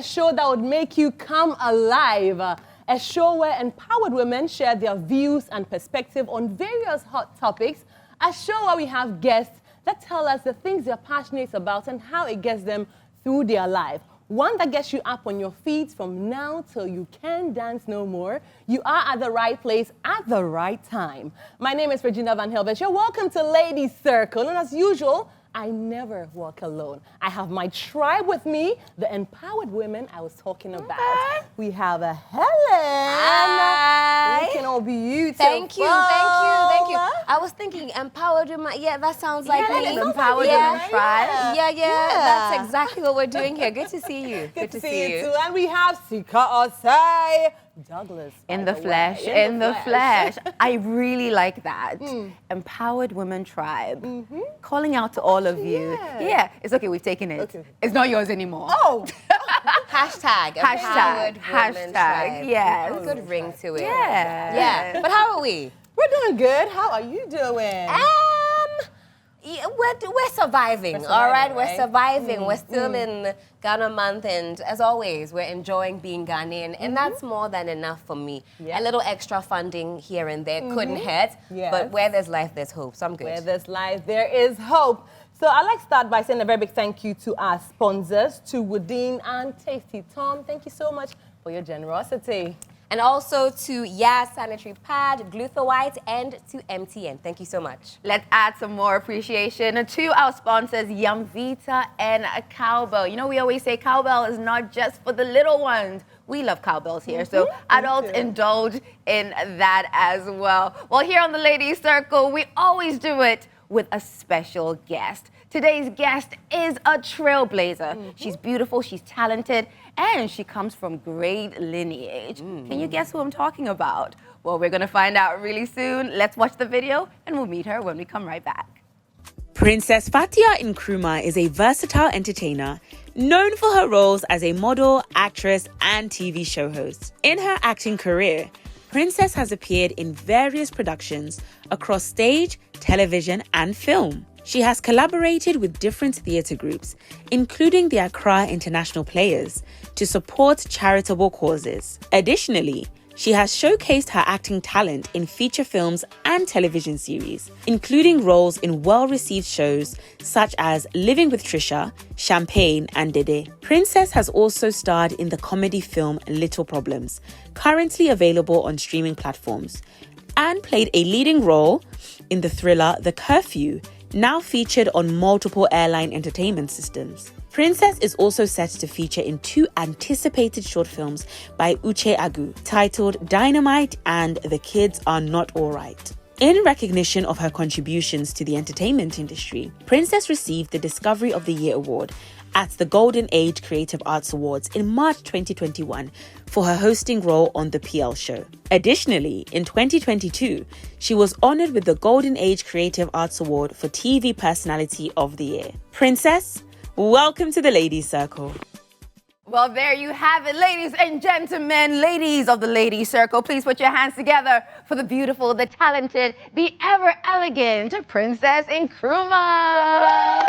a show that would make you come alive. A show where empowered women share their views and perspective on various hot topics. A show where we have guests that tell us the things they're passionate about and how it gets them through their life. One that gets you up on your feet from now till you can dance no more. You are at the right place at the right time. My name is Regina Van Helvest. You're welcome to Ladies Circle. And as usual, I never walk alone. I have my tribe with me, the empowered women I was talking about. Okay. We have a Helen. Hi. Looking all beautiful. Thank you. I was thinking empowered women. Yeah, that sounds like me. Empowered women tribe. Yeah, that's exactly what we're doing here. Good to see you. Good to see you too. And we have Sika Osai Douglas. In the flesh. I really like that. Empowered women tribe. Calling out to all of you. Yeah, it's okay, we've taken it. Okay. It's not yours anymore. Oh! Hashtag. Yes. Good ring to it. Yeah. But how are we? We're doing good. How are you doing? Yeah, we're surviving, all right? We're surviving. We're still in Ghana month, and as always, we're enjoying being Ghanaian, and that's more than enough for me. A little extra funding here and there couldn't hurt, but where there's life, there's hope, so I'm good. Where there's life, there is hope. So I'd like to start by saying a very big thank you to our sponsors, to Woodine and Tasty Tom. Thank you so much for your generosity. And also to Yas Sanitary Pad, Glutha White, and to MTN. Thank you so much. Let's add some more appreciation to our sponsors, Yumvita and Cowbell. You know, we always say cowbell is not just for the little ones. We love cowbells here, so adults indulge in that as well. Well, here on the Ladies Circle, we always do it with a special guest. Today's guest is a trailblazer. She's beautiful, she's talented, and she comes from great lineage. Can you guess who I'm talking about? Well, we're gonna find out really soon. Let's watch the video, and we'll meet her when we come right back. Princess Fathia Nkrumah is a versatile entertainer known for her roles as a model, actress, and TV show host. In her acting career, Princess has appeared in various productions across stage, television, and film. She has collaborated with different theatre groups, including the Accra International Players, to support charitable causes. Additionally, she has showcased her acting talent in feature films and television series, including roles in well-received shows such as Living with Trisha, Champagne, and Dede. Princess has also starred in the comedy film Little Problems, currently available on streaming platforms, and played a leading role in the thriller The Curfew, now featured on multiple airline entertainment systems. Princess is also set to feature in 2 anticipated short films by Uche Agu, titled Dynamite and The Kids Are Not Alright. In recognition of her contributions to the entertainment industry, Princess received the Discovery of the Year Award at the Golden Age Creative Arts Awards in March 2021 for her hosting role on The PL Show. Additionally, in 2022, she was honored with the Golden Age Creative Arts Award for TV Personality of the Year. Princess, welcome to the Ladies Circle. Well, there you have it, ladies and gentlemen, ladies of the Ladies Circle. Please put your hands together for the beautiful, the talented, the ever-elegant Princess Nkrumah.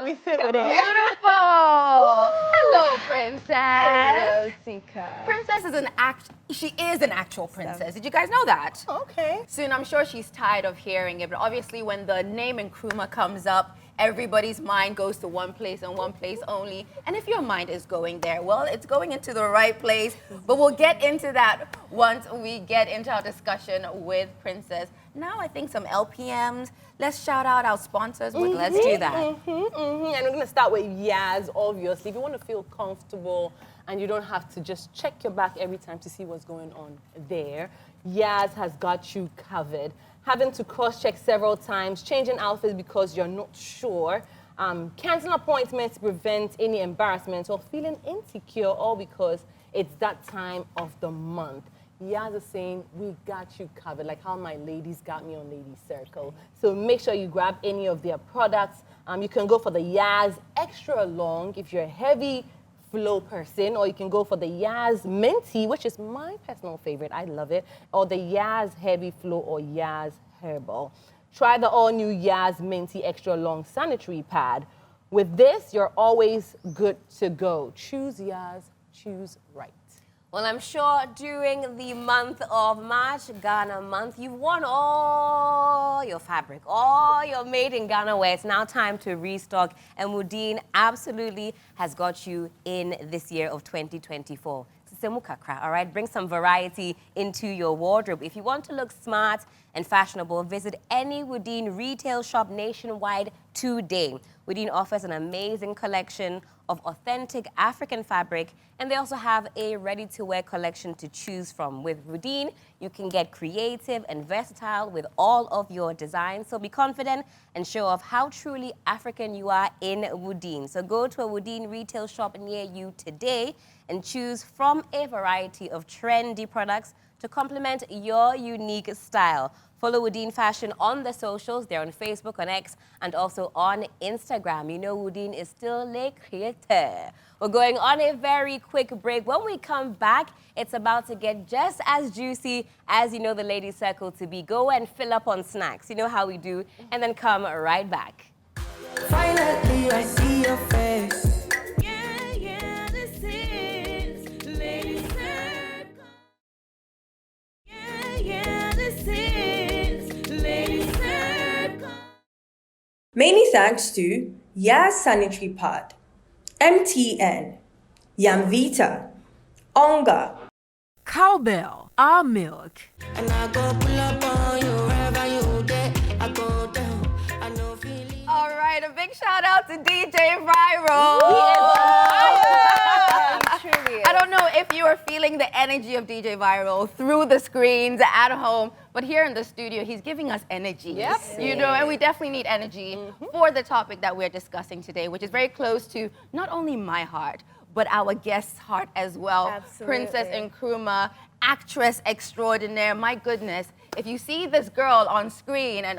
We sit with it. Beautiful! Hello, Princess. Hello, Sika. Princess is an actual princess. Did you guys know that? Okay. Soon, I'm sure she's tired of hearing it, but obviously when the name Nkrumah comes up, everybody's mind goes to one place and one place only. And if your mind is going there, well, it's going into the right place, but we'll get into that once we get into our discussion with Princess. Now I think some LPMs. Let's shout out our sponsors. Let's do that. And we're going to start with Yaz, obviously. If you want to feel comfortable and you don't have to just check your back every time to see what's going on there, Yaz has got you covered. Having to cross-check several times, changing outfits because you're not sure, canceling appointments to prevent any embarrassment, or feeling insecure, all because it's that time of the month. Yaz is saying, we got you covered, like how my ladies got me on Lady Circle. So make sure you grab any of their products. You can go for the Yaz Extra Long if you're a heavy flow person, or you can go for the Yaz Minty, which is my personal favorite. I love it. Or the Yaz Heavy Flow or Yaz Herbal. Try the all-new Yaz Minty Extra Long Sanitary Pad. With this, you're always good to go. Choose Yaz, choose right. Well, I'm sure during the month of March, Ghana month, you've worn all your fabric, all your made in Ghana wear. It's now time to restock, and Woodin absolutely has got you in this year of 2024. All right, bring some variety into your wardrobe. If you want to look smart and fashionable, visit any Woodin retail shop nationwide today. Woodin offers an amazing collection of authentic African fabric, and they also have a ready-to-wear collection to choose from. With Woodin, you can get creative and versatile with all of your designs, so be confident and show off how truly African you are in Woodin. So go to a Woodin retail shop near you today and choose from a variety of trendy products to complement your unique style. Follow Woodin Fashion on the socials. They're on Facebook, on X, and also on Instagram. You know Woodin is still le créateur. We're going on a very quick break. When we come back, it's about to get just as juicy as you know the Lady Circle to be. Go and fill up on snacks. You know how we do. And then come right back. Finally, I see your face. Many thanks to Yaz Sanitary Pad, MTN, Yamvita, Onga, Cowbell, our milk. And I go pull up on you wherever you get. I go down. I know feeling. All right, a big shout out to DJ Viral. I don't know if you are feeling the energy of DJ Viral through the screens at home, but here in the studio, he's giving us energy. Yep. You know, and we definitely need energy for the topic that we're discussing today, which is very close to not only my heart, but our guest's heart as well. Absolutely. Princess Nkrumah, actress extraordinaire. My goodness, if you see this girl on screen and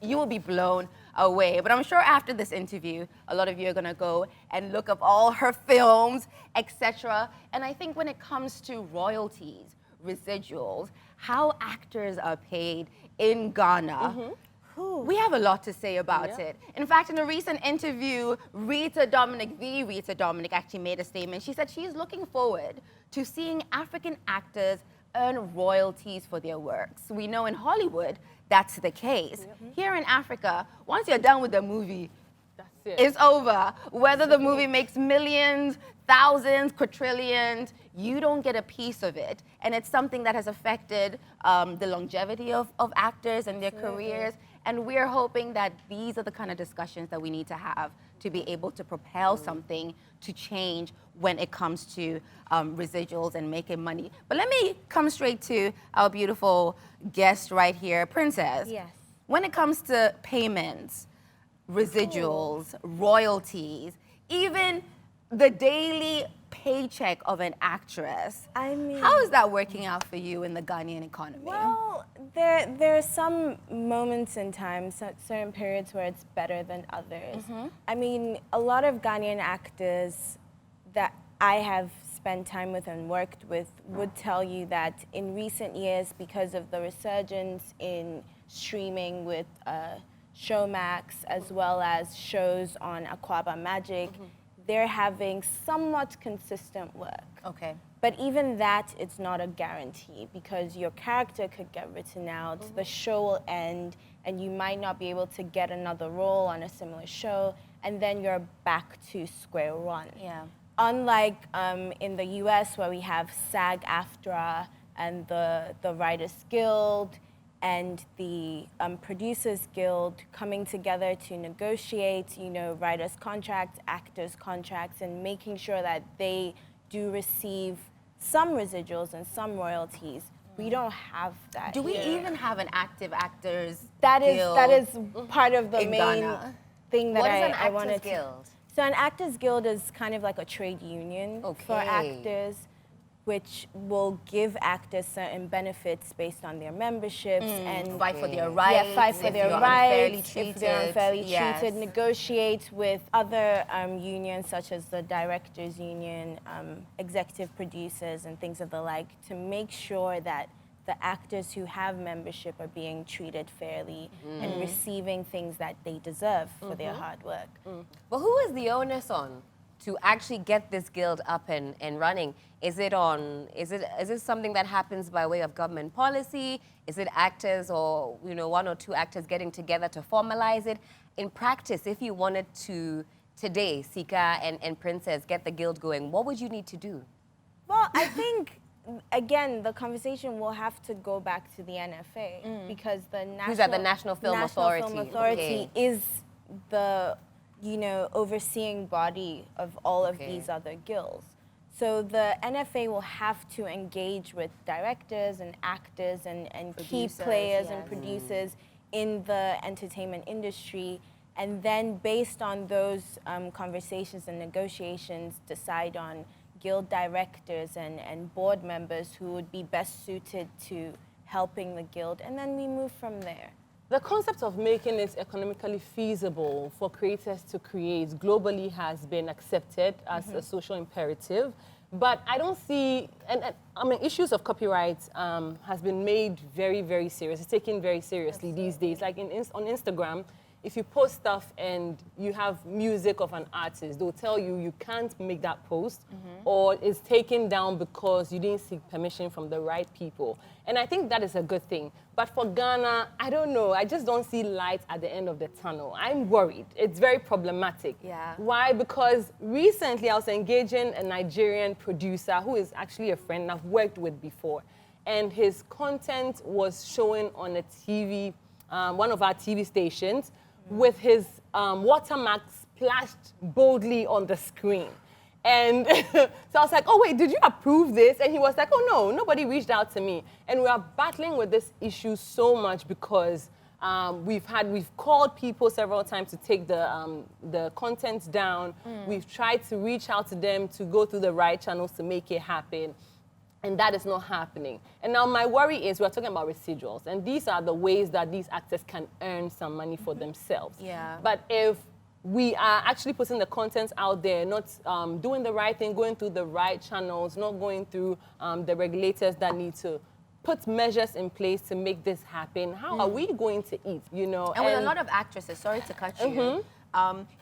you will be blown away. But I'm sure after this interview, a lot of you are gonna go and look up all her films, etc. And I think when it comes to royalties, residuals, how actors are paid in Ghana, we have a lot to say about it. In fact, in a recent interview, Rita Dominic actually made a statement. She said she's looking forward to seeing African actors earn royalties for their works. We know in Hollywood, that's the case. Here in Africa, once you're done with the movie, it's over. Whether the movie makes millions, thousands, quadrillions, you don't get a piece of it. And it's something that has affected the longevity of actors and their careers. And we're hoping that these are the kind of discussions that we need to have to be able to propel something to change when it comes to residuals and making money. But let me come straight to our beautiful guest right here, Princess. Yes. When it comes to payments, residuals, royalties, even the daily paycheck of an actress, I mean, how is that working out for you in the Ghanaian economy? well, there are some moments in time, certain periods where it's better than others. I mean, a lot of Ghanaian actors that I have spent time with and worked with would tell you that in recent years, because of the resurgence in streaming with Showmax as well as shows on Aquaba Magic, they're having somewhat consistent work. Okay. But even that, it's not a guarantee because your character could get written out, the show will end, and you might not be able to get another role on a similar show, and then you're back to square one. Yeah. Unlike in the US where we have SAG-AFTRA, and the Writers Guild and the Producers Guild coming together to negotiate, writers' contracts, actors' contracts, and making sure that they do receive some residuals and some royalties. We don't have that. Do we even have an active actors that guild is part of the in main Ghana? thing that What is an I actors wanted guild? So an actors guild is kind of like a trade union for Okay. actors, which will give actors certain benefits based on their memberships and Fight for their rights. yeah, fight for if their you're unfairly rights, treated. if they're unfairly Yes. treated, negotiate with other unions such as the Directors Union, executive producers and things of the like to make sure that the actors who have membership are being treated fairly and receiving things that they deserve for their hard work. But who is the onus on to actually get this guild up and running? Is it something that happens by way of government policy? Is it actors or one or two actors getting together to formalize it? In practice, if you wanted to today, Sika and Princess, get the guild going, what would you need to do? Well, I think, again, the conversation will have to go back to the NFA because the Who's at the National Film Authority? Film Authority Okay. is the, overseeing body of all of Okay. these other guilds. So the NFA will have to engage with directors and actors and key Producers, players and yes. producers in the entertainment industry, and then based on those conversations and negotiations, decide on guild directors and board members who would be best suited to helping the guild, and then we move from there. The concept of making it economically feasible for creators to create globally has been accepted as a social imperative, but I don't see, issues of copyright has been made very, very serious. It's taken very seriously these days. Like on Instagram, if you post stuff and you have music of an artist, they'll tell you you can't make that post or it's taken down because you didn't seek permission from the right people. And I think that is a good thing. But for Ghana, I don't know. I just don't see light at the end of the tunnel. I'm worried. It's very problematic. Yeah. Why? Because recently I was engaging a Nigerian producer who is actually a friend I've worked with before. And his content was showing on a TV, one of our TV stations, with his watermark splashed boldly on the screen. And so I was like, oh, wait, did you approve this? And he was like, oh, no, nobody reached out to me. And we are battling with this issue so much because we've called people several times to take the content down. We've tried to reach out to them to go through the right channels to make it happen. And that is not happening. And now my worry is we're talking about residuals. And these are the ways that these actors can earn some money for themselves. Yeah. But if we are actually putting the content out there, not doing the right thing, going through the right channels, not going through the regulators that need to put measures in place to make this happen, how are we going to eat, And with a lot of actresses, sorry to cut you,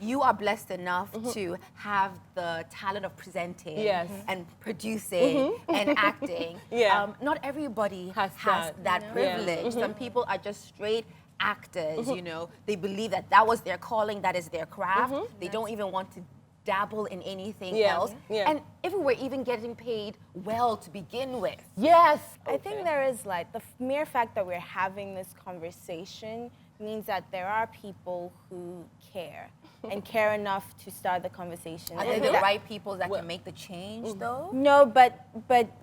you are blessed enough to have the talent of presenting Yes. and producing and acting. Yeah. Not everybody Has that that. privilege. Some people are just straight actors, They believe that was their calling, that is their craft. They don't even want to dabble in anything else. Yeah. And if we were even getting paid well to begin with. Yes. I think there is like the mere fact that we're having this conversation means that there are people who care and care enough to start the conversation. Are they the right people that can make the change, though? No, but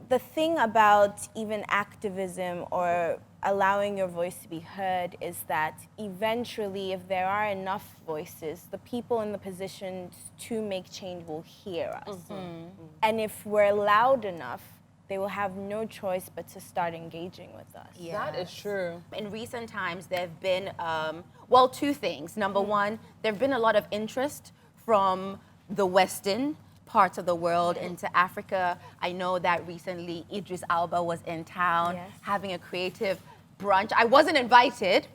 the thing about even activism or allowing your voice to be heard is that eventually, if there are enough voices, the people in the positions to make change will hear us. And if we're loud enough, they will have no choice but to start engaging with us. That is true. In recent times, there have been, two things. Number one, there have been a lot of interest from the Western parts of the world into Africa. I know that recently Idris Alba was in town having a creative brunch. I wasn't invited.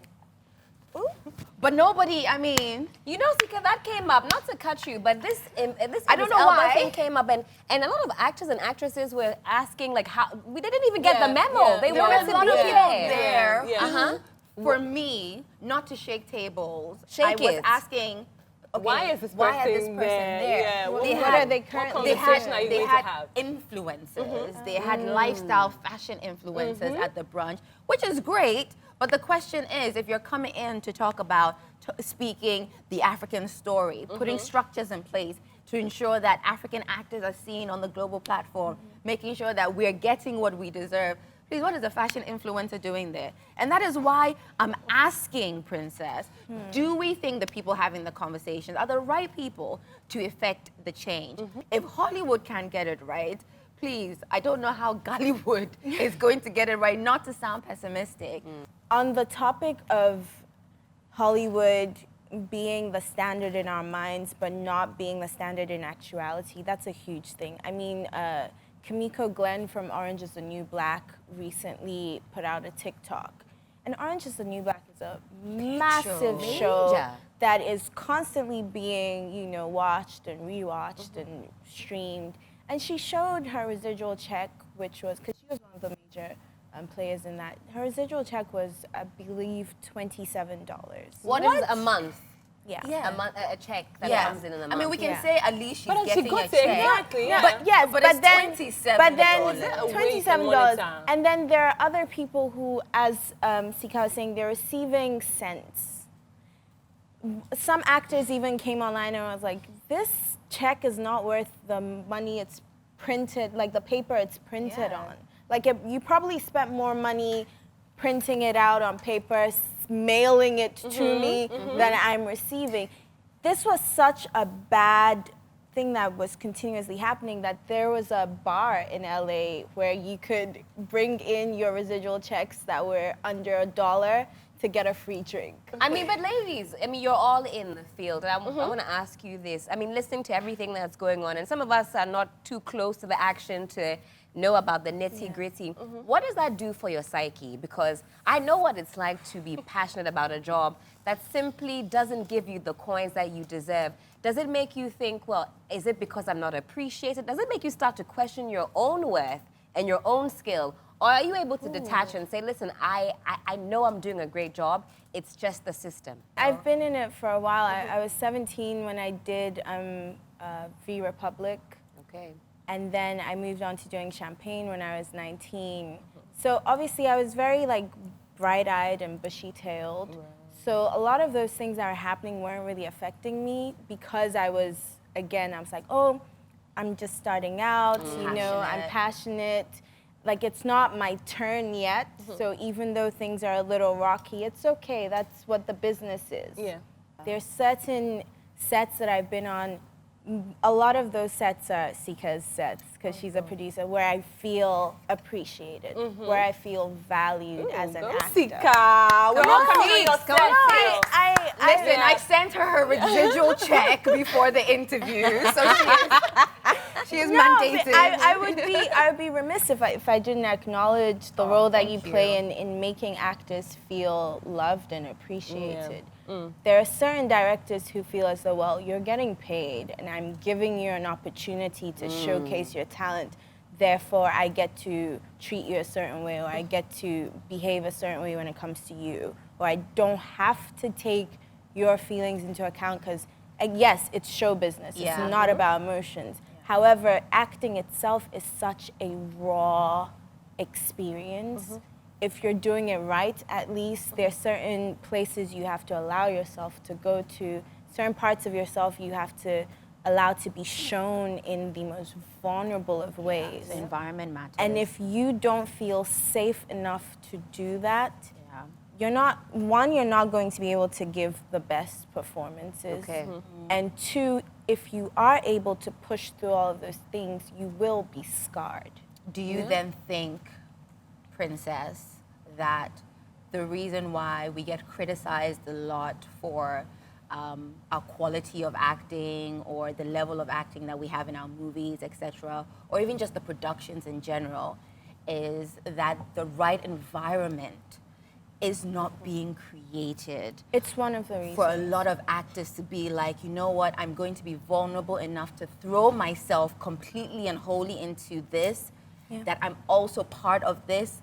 But nobody, Sika, that came up, not to cut you, but this I don't know Elba why. thing came up, and a lot of actors and actresses were asking, like, how, we didn't even get the memo. They there wanted were to a lot be of people there. there. For me, not to shake tables, Shake I was it. asking, why is this person, why is this person there? Yeah. What What are they currently conversation are you they going had to have? influencers. They had lifestyle fashion influencers at the brunch, which is great. But the question is, if you're coming in to talk about speaking the African story, putting structures in place to ensure that African actors are seen on the global platform, making sure that we're getting what we deserve, please, what is a fashion influencer doing there? And that is why I'm asking, Princess, do we think the people having the conversations are the right people to effect the change? If Hollywood can't get it right, please, I don't know how Gollywood is going to get it right, not to sound pessimistic. On the topic of Hollywood being the standard in our minds, but not being the standard in actuality, that's a huge thing. I mean, Kimiko Glenn from Orange is the New Black recently put out a TikTok. And Orange is the New Black is a massive show that is constantly being, watched and rewatched and streamed. And she showed her residual check, which was, because she was one of the major players in that. Her residual check was, I believe, $27. What is a month? Yeah. A month, a check that comes in a month. I mean, we can say at least she's But getting she a got check. it, exactly, yeah. But yes, But but it's then $27. $27, and then there are other people who, as Sika was saying, they're receiving cents. Some actors even came online and was like, "This check is not worth the money it's printed, like the paper it's printed on. Like you probably spent more money printing it out on paper, mailing it to me than I'm receiving." This was such a bad thing that was continuously happening that there was a bar in LA where you could bring in your residual checks that were under $1 to get a free drink. I mean, but ladies, I mean, you're all in the field. And I want to ask you this. I mean, listening to everything that's going on, and some of us are not too close to the action to know about the nitty-gritty. What does that do for your psyche? Because I know what it's like to be passionate about a job that simply doesn't give you the coins that you deserve. Does it make you think, well, is it because I'm not appreciated? Does it make you start to question your own worth and your own skill? Or are you able to detach and say, listen, I know I'm doing a great job, it's just the system? I've been in it for a while. I was 17 when I did V Republic. Okay. And then I moved on to doing Champagne when I was 19. So obviously I was very bright-eyed and bushy-tailed. So a lot of those things that were happening weren't really affecting me because I was like, oh, I'm just starting out, I'm passionate. Like, it's not my turn yet, so even though things are a little rocky, it's okay. That's what the business is. Yeah. There's certain sets that I've been on. A lot of those sets are Sika's sets, because she's a producer, where I feel appreciated, where I feel valued as an actor. Sika, we're all coming on your set. Listen, I sent her residual check before the interview, so she is mandated. I would be remiss if I didn't acknowledge the role that you play in making actors feel loved and appreciated. There are certain directors who feel as though, well, you're getting paid and I'm giving you an opportunity to showcase your talent. Therefore, I get to treat you a certain way, or I get to behave a certain way when it comes to you, or I don't have to take your feelings into account because, yes, it's show business. It's not about emotions. However, acting itself is such a raw experience. If you're doing it right, at least there's certain places you have to allow yourself to go to, certain parts of yourself you have to allow to be shown in the most vulnerable of ways. The environment matters. And if you don't feel safe enough to do that, you're not going to be able to give the best performances. Okay. And two, if you are able to push through all of those things, you will be scarred. Do you then think, Princess, that the reason why we get criticized a lot for our quality of acting or the level of acting that we have in our movies, etc., or even just the productions in general, is that the right environment is not being created? It's one of the reasons. For a lot of actors to be like, you know what, I'm going to be vulnerable enough to throw myself completely and wholly into this, that I'm also part of this.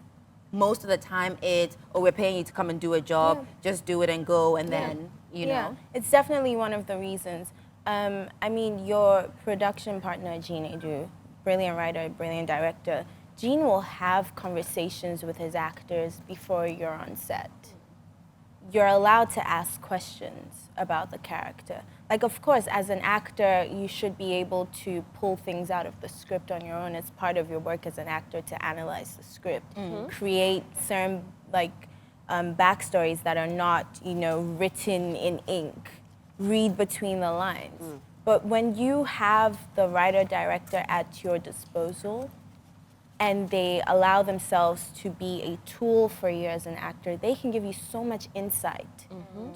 Most of the time it's, oh, we're paying you to come and do a job, just do it and go, and then you Yeah, know? it's definitely one of the reasons. I mean, your production partner, Gene Edu, brilliant writer, brilliant director, Gene will have conversations with his actors before you're on set. You're allowed to ask questions about the character. Like, of course, as an actor, you should be able to pull things out of the script on your own. It's part of your work as an actor to analyze the script, create certain, backstories that are not, written in ink, read between the lines. But when you have the writer-director at your disposal, and they allow themselves to be a tool for you as an actor, they can give you so much insight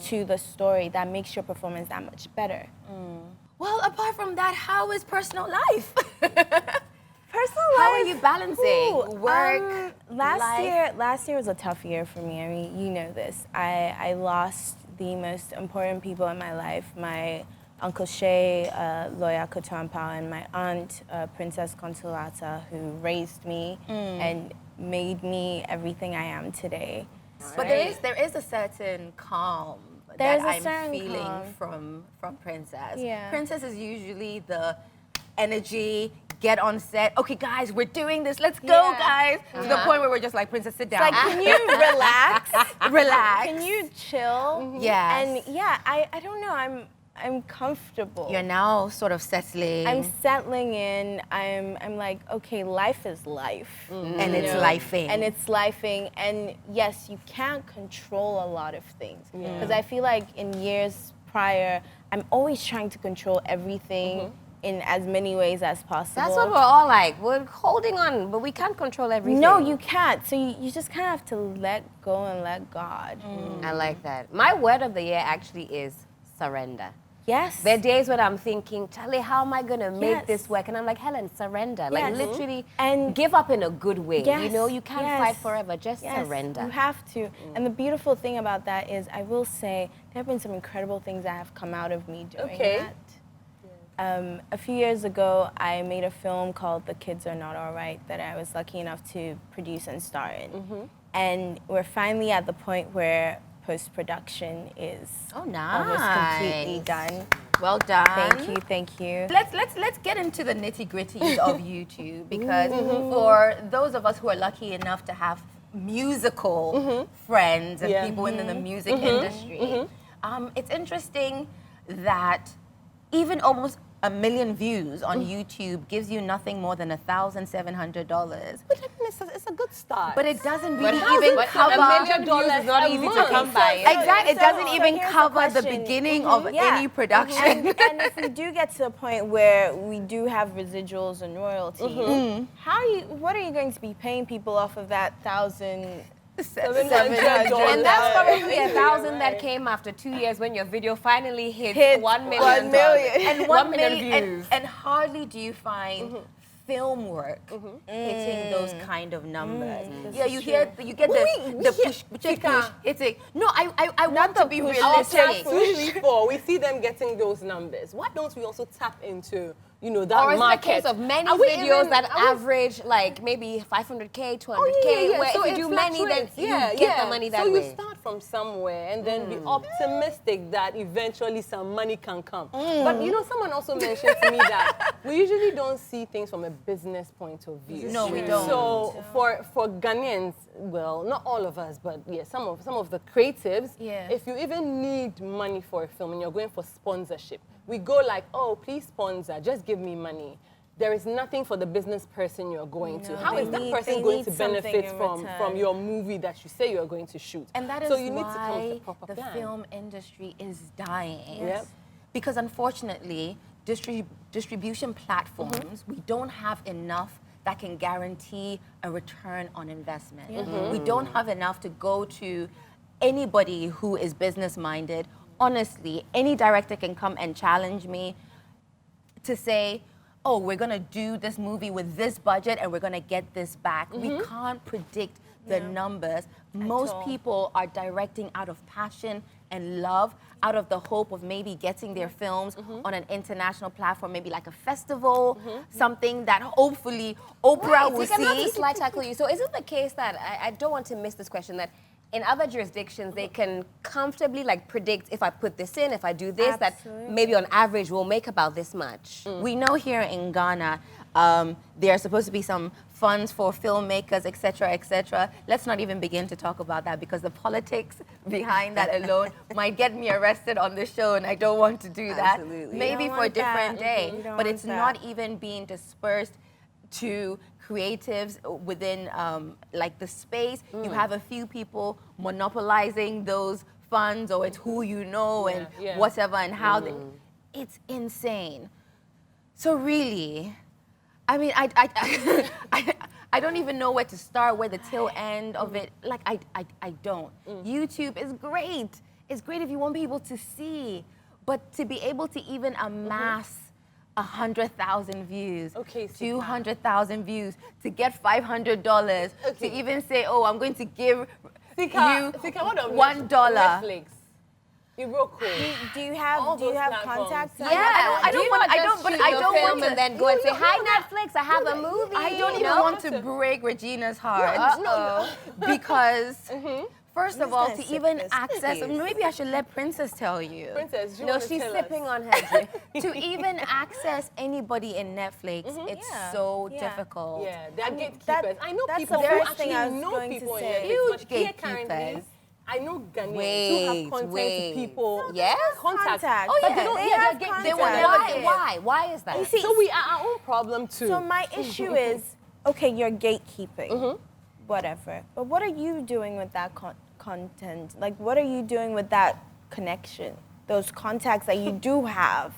to the story that makes your performance that much better. Well, apart from that, how is personal life? Personal How life. are you balancing work, life? Last year was a tough year for me. I mean, you know this. I lost the most important people in my life. My Uncle Shay, Loya Kotoampa, and my aunt, Princess Consolata, who raised me and made me everything I am today. But there is a certain calm There's that a I'm certain feeling calm. from Princess. Yeah. Princess is usually the energy, get on set. Okay, guys, we're doing this. Let's go, guys. To the point where we're just like, Princess, sit down. Like, can you relax? Relax. Can you chill? Yes. And yeah, I don't know. I'm comfortable. You're now sort of settling. I'm settling in. I'm like, okay, life is life. And it's lifing. And it's lifing. And yes, you can't control a lot of things. Because I feel like in years prior, I'm always trying to control everything in as many ways as possible. That's what we're all like. We're holding on, but we can't control everything. No, you can't. So you just kind of have to let go and let God. I like that. My word of the year actually is surrender. Yes. There are days when I'm thinking, Charlie, how am I going to make Yes. this work? And I'm like, Helen, surrender. Like, Yes. literally, And give up in a good way. Yes. You know, you can't Yes. fight forever. Just Yes, surrender. You have to. And the beautiful thing about that is, I will say, there have been some incredible things that have come out of me doing that. A few years ago, I made a film called The Kids Are Not Alright that I was lucky enough to produce and star in. And we're finally at the point where post-production is almost completely done. Well done. Thank you. Let's get into the nitty-gritties of YouTube, because for those of us who are lucky enough to have musical friends and people in the music industry, it's interesting that even almost 1 million views on YouTube gives you nothing more than $1,700. But it's a good start. But it doesn't But really how- even but cover. $1 million is not easy to come by. Exactly, it doesn't even here's the cover the question. beginning of Yeah. any production. And if we do get to a point where we do have residuals and royalties, what are you going to be paying people off of that $700? And that's probably 1,000 that came after 2 years when your video finally hit Hit 1 million. 1 million. And 1 million views. And hardly do you find film work hitting those kind of numbers. Yeah, you get the push, hitting. No, I want to be Our realistic. push before we see them getting those numbers. Why don't we also tap into, that Or is it the market? case of many Are we videos even- that are we- average like maybe 500K, 200K, yeah. where So if it you do many, then fluctuates. you get the money that so way. you start from somewhere and then be optimistic that eventually some money can come. But someone also mentioned to me that we usually don't see things from a business point of view. No, we don't. So for Ghanaians, well, not all of us, but yeah, some of the creatives, Yeah. if you even need money for a film and you're going for sponsorship, we go like, oh, please sponsor, just give me money. There is nothing for the business person you're going to. How they is that need- person they going need to something benefit in from return. your movie that you say you're going to shoot? And that is so you need to come with a why proper the plan. film industry is dying. Yep. Because unfortunately, distribution platforms, we don't have enough that can guarantee a return on investment. We don't have enough to go to anybody who is business-minded. Honestly, any director can come and challenge me to say, oh, we're going to do this movie with this budget and we're going to get this back. We can't predict the numbers. Most all. people are directing out of passion and love, out of the hope of maybe getting their films on an international platform, maybe like a festival, something that hopefully Oprah will Right, I'm not to see. slight tackle you. So is it the case that, I don't want to miss this question, that in other jurisdictions, they can comfortably like predict if I put this in, if I do this, that maybe on average we'll make about this much. We know here in Ghana, there are supposed to be some funds for filmmakers, etc., etc. Let's not even begin to talk about that because the politics behind that alone might get me arrested on the show, and I don't want to do that. Absolutely. Maybe for a different day, You don't but want it's that. not even being dispersed to creatives within like the space. You have a few people monopolizing those funds, or it's who you know and whatever, and how it's insane. So really, I mean, I don't even know where to start, where the tail end of it. Like I don't. YouTube is great. It's great if you want people to see, but to be able to even amass 100,000 views, 200,000 views, to get $500, to even say, oh, I'm going to give you $1. Netflix. Iroko. Do you have contacts? Yeah, I don't want and then go and say, hi Netflix, I have a movie. I don't even want to break Regina's heart because. First of all, to even access, maybe I should let Princess tell you. Princess, No, she's sipping on her drink. To even access anybody in Netflix, it's so difficult. Yeah, they're gatekeepers. I know that's people the who first thing I actually was know going people to in say. Netflix. Huge But here gatekeepers. currently, I know Ghanaians who have content to people. Yes? Contacts. Contacts. Oh, But yeah. they don't- they have They contacts. will never get. Why is that? see, So we are our own problem too. So my issue is, okay, you're gatekeeping, whatever. But what are you doing with that content? Like, what are you doing with that connection, those contacts that you do have?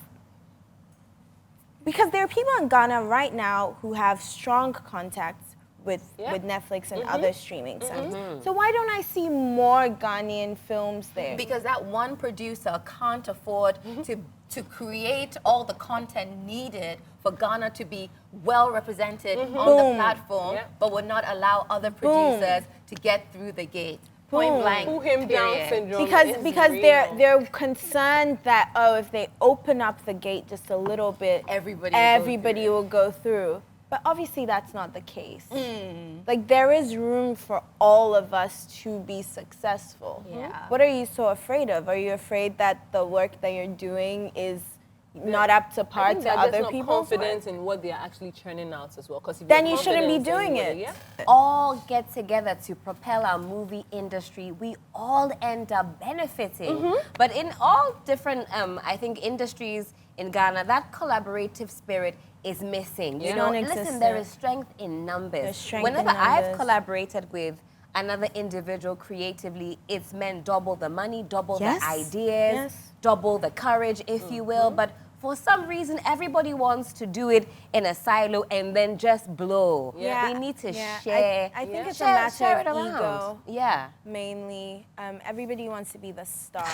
Because there are people in Ghana right now who have strong contacts with Netflix and other streaming sites. So why don't I see more Ghanaian films there? Because that one producer can't afford to create all the content needed for Ghana to be well represented on the platform, but would not allow other producers to get through the gate. Point blank. Pull him down period. syndrome. Because real. they're concerned that, oh, if they open up the gate just a little bit, Everybody will go through. But obviously that's not the case. Like, there is room for all of us to be successful. Yeah. What are you so afraid of? Are you afraid that the work that you're doing is not up to I par think to they're other just not people's confident in what they're actually churning out as well. Because Then you shouldn't be doing it. All get together to propel our movie industry. We all end up benefiting. But in all different, I think, industries in Ghana, that collaborative spirit is missing. You know, listen, there is strength in numbers. There's strength Whenever in I've numbers. collaborated with another individual creatively, it's meant double the money, double the ideas, double the courage, if you will. But for some reason, everybody wants to do it in a silo and then just blow. We need to share. I think it's share, a matter share it of around. ego. Yeah. Mainly, everybody wants to be the star.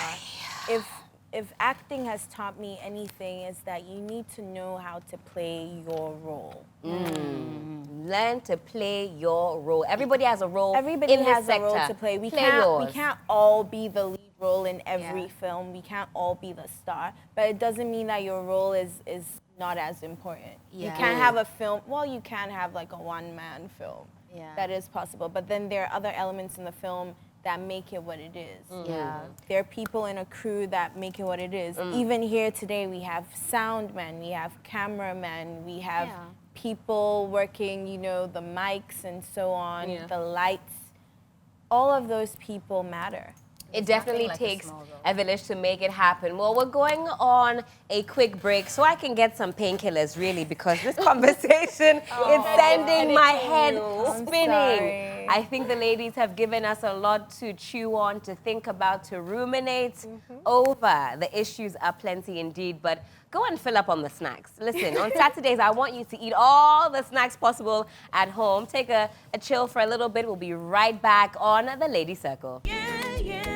If acting has taught me anything, is that you need to know how to play your role. Learn to play your role. Everybody has a role. Everybody in has this a role sector. to play. We yours. can't all be the lead role in every film. We can't all be the star. But it doesn't mean that your role is not as important. You can't have a film. Well, you can have like a one-man film. That is possible. But then there are other elements in the film that make it what it is. There are people in a crew that make it what it is. Even here today, we have sound men, we have cameramen, we have people working, you know, the mics and so on, the lights. All of those people matter. It definitely takes a village to make it happen. Well, we're going on a quick break so I can get some painkillers, really, because this conversation is sending my head spinning. I think the ladies have given us a lot to chew on, to think about, to ruminate over. The issues are plenty indeed, but go and fill up on the snacks. Listen, on Saturdays, I want you to eat all the snacks possible at home. Take a chill for a little bit. We'll be right back on the Lady Circle. Yeah, yeah.